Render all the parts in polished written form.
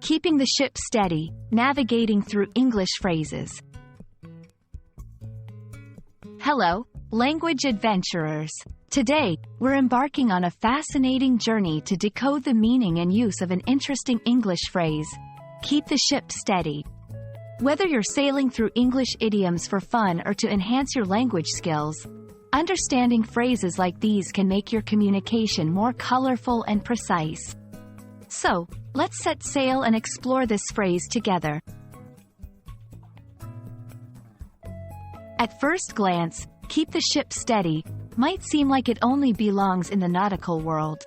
Keeping the ship steady, navigating through English phrases. Hello, language adventurers. Today, we're embarking on a fascinating journey to decode the meaning and use of an interesting English phrase, keep the ship steady. Whether you're sailing through English idioms for fun or to enhance your language skills, understanding phrases like these can make your communication more colorful and precise. So, let's set sail and explore this phrase together. At first glance, keep the ship steady might seem like it only belongs in the nautical world.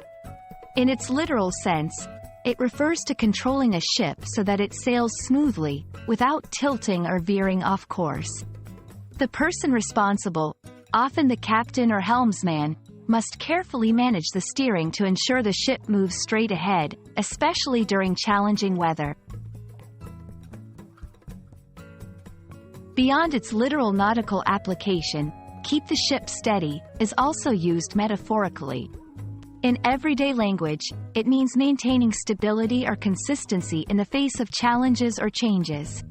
In its literal sense, it refers to controlling a ship so that it sails smoothly, without tilting or veering off course. The person responsible, often the captain or helmsman, must carefully manage the steering to ensure the ship moves straight ahead, especially during challenging weather. Beyond its literal nautical application, keep the ship steady is also used metaphorically. In everyday language, it means maintaining stability or consistency in the face of challenges or changes.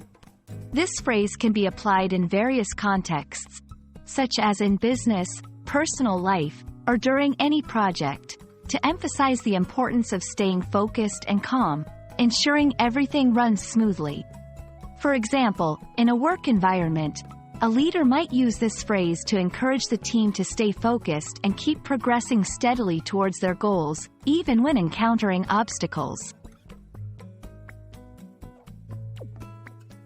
This phrase can be applied in various contexts, such as in business, personal life, or during any project, to emphasize the importance of staying focused and calm, ensuring everything runs smoothly. For example, in a work environment, a leader might use this phrase to encourage the team to stay focused and keep progressing steadily towards their goals, even when encountering obstacles.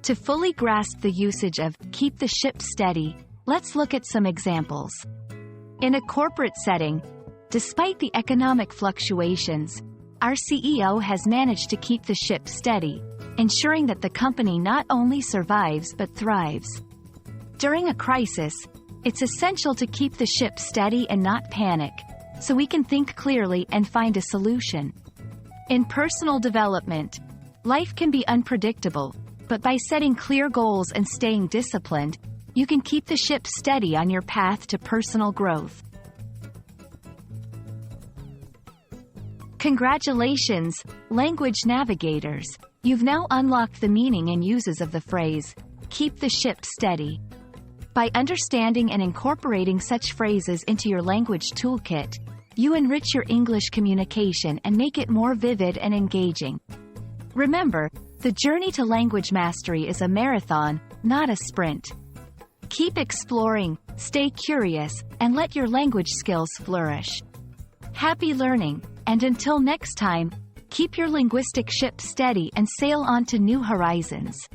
To fully grasp the usage of keep the ship steady, let's look at some examples. In a corporate setting, despite the economic fluctuations, our CEO has managed to keep the ship steady, ensuring that the company not only survives but thrives. During a crisis, it's essential to keep the ship steady and not panic, so we can think clearly and find a solution. In personal development, life can be unpredictable, but by setting clear goals and staying disciplined, you can keep the ship steady on your path to personal growth. Congratulations, language navigators! You've now unlocked the meaning and uses of the phrase, keep the ship steady. By understanding and incorporating such phrases into your language toolkit, you enrich your English communication and make it more vivid and engaging. Remember, the journey to language mastery is a marathon, not a sprint. Keep exploring, stay curious, and let your language skills flourish. Happy learning, and until next time, keep your linguistic ship steady and sail on to new horizons.